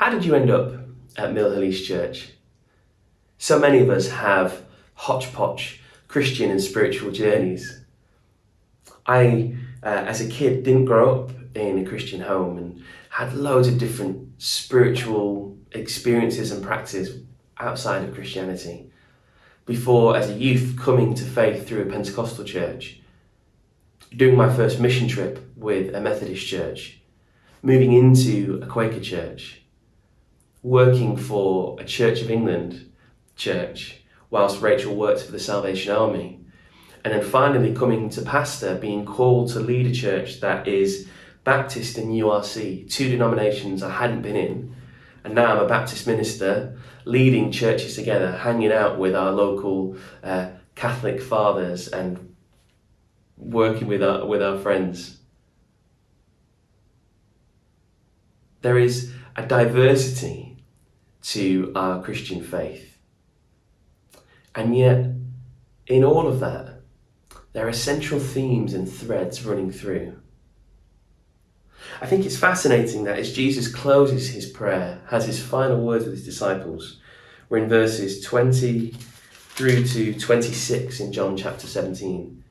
How did you end up at Mill Hill East Church? So many of us have hodgepodge Christian and spiritual journeys. I, as a kid, didn't grow up in a Christian home and had loads of different spiritual experiences and practices outside of Christianity. Before, as a youth, coming to faith through a Pentecostal church, doing my first mission trip with a Methodist church, moving into a Quaker church, working for a Church of England church whilst Rachel worked for the Salvation Army, and then finally coming to pastor, being called to lead a church that is Baptist and URC, two denominations I hadn't been in, and now I'm a Baptist minister leading churches together, hanging out with our local Catholic fathers and working with our friends. There is a diversity to our Christian faith. And yet, in all of that, there are central themes and threads running through. I think it's fascinating that as Jesus closes his prayer, has his final words with his disciples, we're in verses 20 through to 26 in John chapter 17.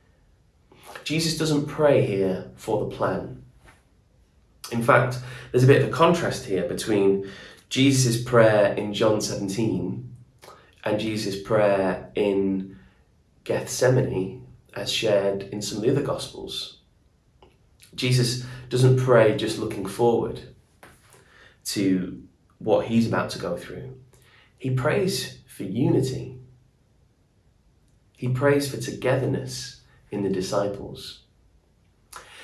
Jesus doesn't pray here for the plan. In fact, there's a bit of a contrast here between Jesus' prayer in John 17 and Jesus' prayer in Gethsemane as shared in some of the other Gospels. Jesus doesn't pray just looking forward to what he's about to go through. He prays for unity. He prays for togetherness in the disciples.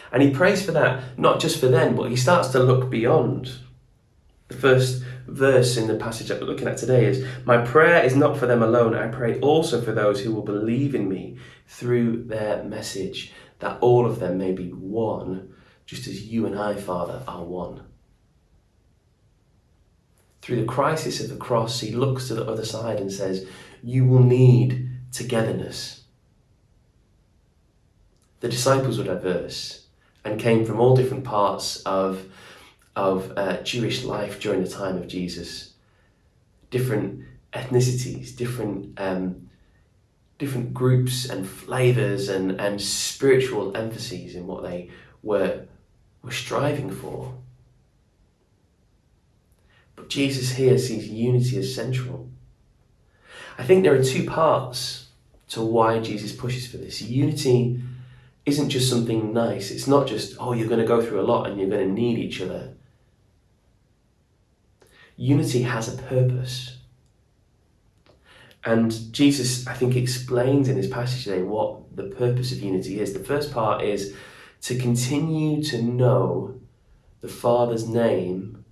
And he prays for that, not just for them, but he starts to look beyond. The first verse in the passage that we're looking at today is, "My prayer is not for them alone. I pray also for those who will believe in me through their message, that all of them may be one, just as you and I, Father, are one." Through the crisis of the cross, he looks to the other side and says, you will need togetherness. The disciples were diverse and came from all different parts of Jewish life during the time of Jesus. Different ethnicities, different groups and flavors and spiritual emphases in what they were striving for. But Jesus here sees unity as central. I think there are two parts to why Jesus pushes for this. Unity isn't just something nice. It's not just, you're going to go through a lot and you're going to need each other. Unity has a purpose. And Jesus, I think, explains in this passage today what the purpose of unity is. The first part is to continue to know the Father's name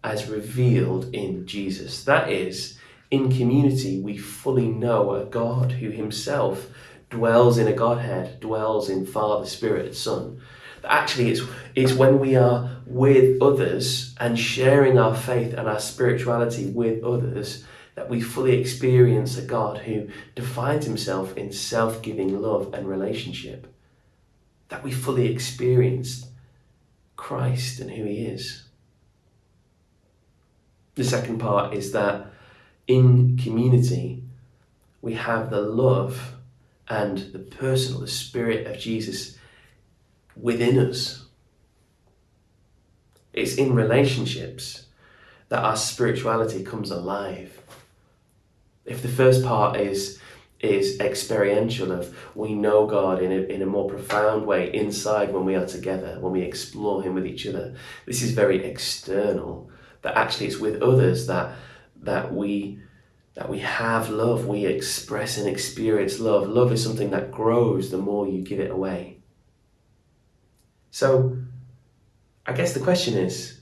as revealed in Jesus. That is, in community, we fully know a God who himself dwells in a Godhead, dwells in Father, Spirit, Son. Actually, it's when we are with others and sharing our faith and our spirituality with others that we fully experience a God who defines himself in self-giving love and relationship. That we fully experience Christ and who he is. The second part is that in community, we have the love and the personal, the Spirit of Jesus within us. It's in relationships that our spirituality comes alive. If the first part is experiential, of we know God in a more profound way inside when we are together, when we explore him with each other, this is very external. That actually it's with others that we have love, we express and experience love. Love is something that grows the more you give it away. So, I guess the question is,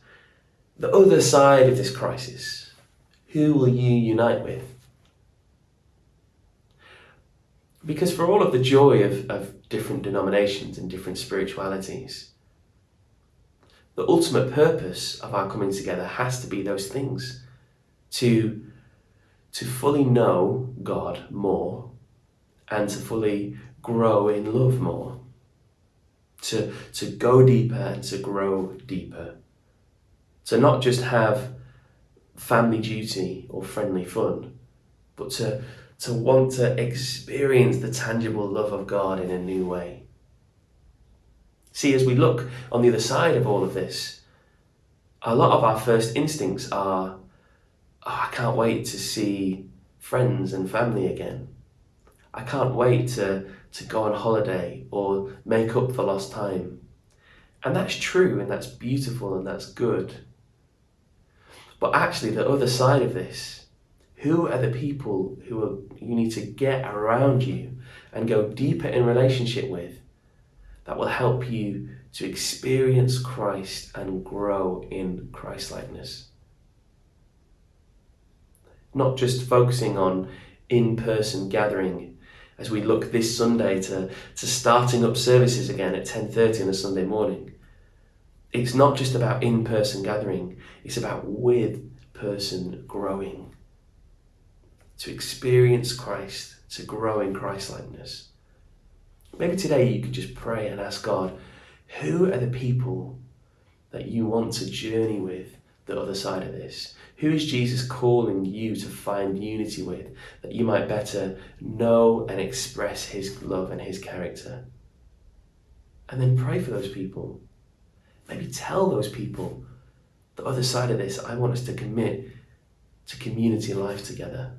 the other side of this crisis, who will you unite with? Because for all of the joy of different denominations and different spiritualities, the ultimate purpose of our coming together has to be those things. To fully know God more and to fully grow in love more. To go deeper and to grow deeper. To not just have family duty or friendly fun, but to want to experience the tangible love of God in a new way. See, as we look on the other side of all of this, a lot of our first instincts are, I can't wait to see friends and family again. I can't wait to go on holiday or make up for lost time. And that's true, and that's beautiful, and that's good. But actually, the other side of this, who are the people you need to get around you and go deeper in relationship with that will help you to experience Christ and grow in Christ-likeness? Not just focusing on in-person gathering as we look this Sunday to starting up services again at 10:30 on a Sunday morning. It's not just about in-person gathering, it's about with-person growing. To experience Christ, to grow in Christ-likeness. Maybe today you could just pray and ask God, who are the people that you want to journey with the other side of this? Who is Jesus calling you to find unity with, that you might better know and express his love and his character? And then pray for those people. Maybe tell those people, the other side of this, I want us to commit to community life together.